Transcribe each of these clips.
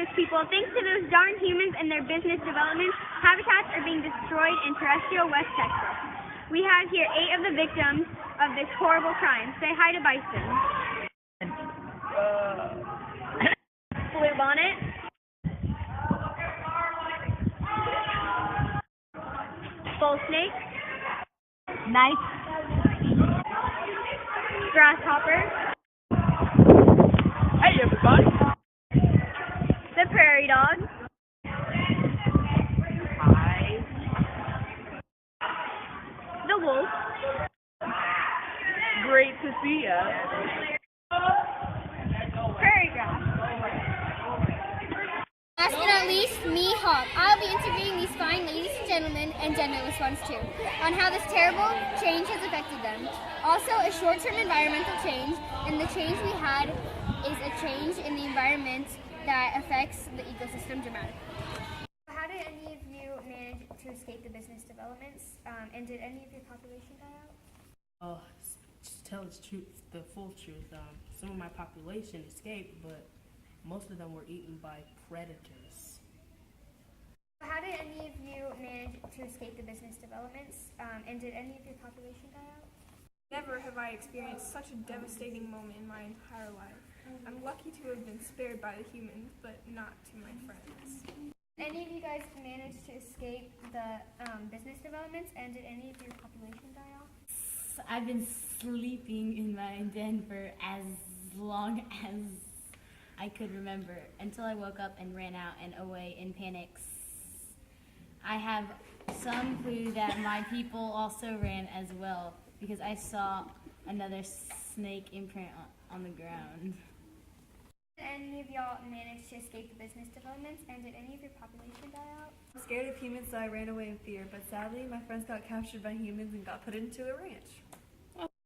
indigenous people, thanks to those darn humans and their business development, habitats are being destroyed in terrestrial West Texas. We have here 8 of the victims of this horrible crime. Say hi to Bison. Blue bonnet. Bull snake. Nice. Grasshopper. Hey everybody! The prairie dog. Hi. The wolf. Great to see ya. Prairie grass. Last but not least, me, Hawk. I'll be interviewing these fine ladies and gentlemen, and genderless ones too, on how this terrible change has affected them. Also, a short-term environmental change, and the change we had is a change in the environment that affects the ecosystem dramatically. How did any of you manage to escape the business developments, and did any of your population die out? Oh, to tell the full truth, some of my population escaped, but most of them were eaten by predators. How did any of you manage to escape the business developments, and did any of your population die out? Never have I experienced such a devastating moment in my entire life. I'm lucky to have been spared by the humans, but not to my friends. Any of you guys managed to escape the business developments, and did any of your population die off? I've been sleeping in my den for as long as I could remember until I woke up and ran out and away in panics. I have some clue that my people also ran as well because I saw another snake imprint on the ground. Did any of y'all manage to escape the business developments, and did any of your population die out? I'm scared of humans, so I ran away in fear, but sadly my friends got captured by humans and got put into a ranch.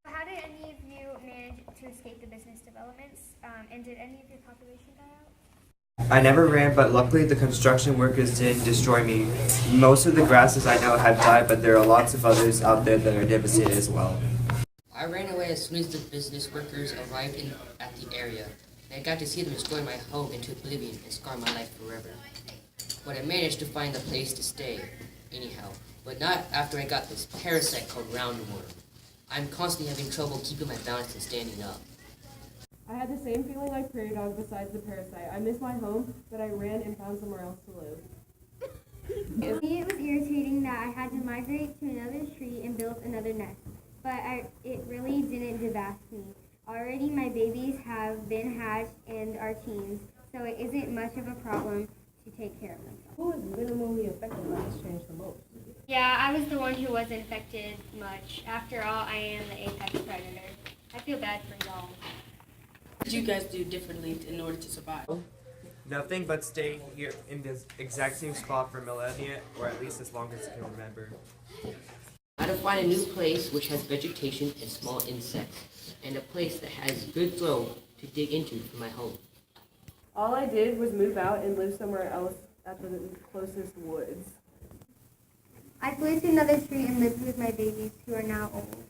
How did any of you manage to escape the business developments, and did any of your population die out? I never ran, but luckily the construction workers didn't destroy me. Most of the grasses I know have died, but there are lots of others out there that are devastated as well. I ran away as soon as the business workers arrived at the area, and I got to see them destroy my home into oblivion and scar my life forever. But I managed to find a place to stay, anyhow, but not after I got this parasite called roundworm. I'm constantly having trouble keeping my balance and standing up. I had the same feeling like prairie dog besides the parasite. I missed my home, but I ran and found somewhere else to live. For me, it was irritating that I had to migrate to another tree and build another nest, but it really didn't devast me. Already my babies have been hatched and are teens, so it isn't much of a problem to take care of themselves. Who is minimally affected by this change the most? Yeah, I was the one who wasn't affected much. After all, I am the apex predator. I feel bad for y'all. What did you guys do differently in order to survive? Nothing but stay here in this exact same spot for millennia, or at least as long as you can remember. I had to find a new place which has vegetation and small insects, and a place that has good soil to dig into for my home. All I did was move out and live somewhere else at the closest woods. I flew to another tree and lived with my babies who are now old.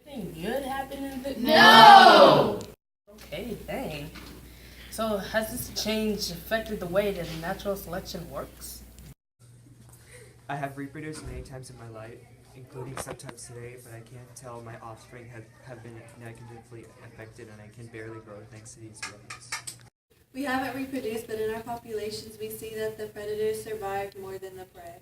Anything good happened in the... No! Okay, dang. So has this change affected the way that natural selection works? I have reproduced many times in my life, including sometimes today, but I can't tell my offspring have been negatively affected, and I can barely grow next to these rodents. We haven't reproduced, but in our populations we see that the predators survived more than the prey.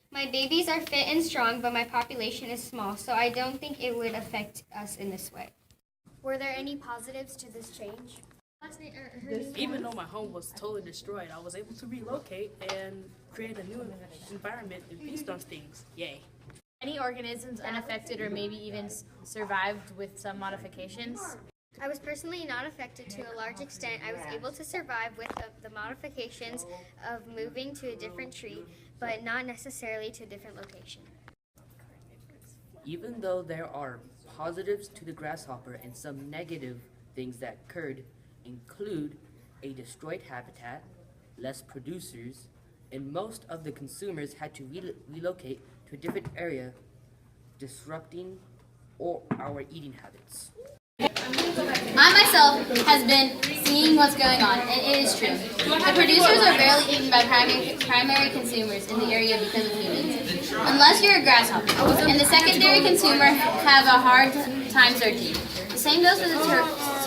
My babies are fit and strong, but my population is small, so I don't think it would affect us in this way. Were there any positives to this change? Even though my home was totally destroyed, I was able to relocate and create a new environment and feast on things. Yay. Any organisms unaffected or maybe even survived with some modifications? I was personally not affected to a large extent. I was able to survive with the modifications of moving to a different tree, but not necessarily to a different location. Even though there are positives to the grasshopper and some negative things that occurred include a destroyed habitat, less producers, and most of the consumers had to relocate to a different area, disrupting our eating habits. I myself has been seeing what's going on, and it is true. The producers are barely eaten by primary consumers in the area because of humans, unless you're a grasshopper. And the secondary consumer have a hard time searching. The same goes for the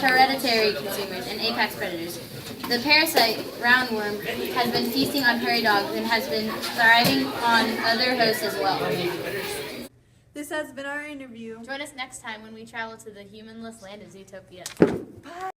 hereditary consumers and apex predators. The parasite roundworm has been feasting on prairie dogs and has been thriving on other hosts as well. This has been our interview. Join us next time when we travel to the humanless land of Zootopia. Bye.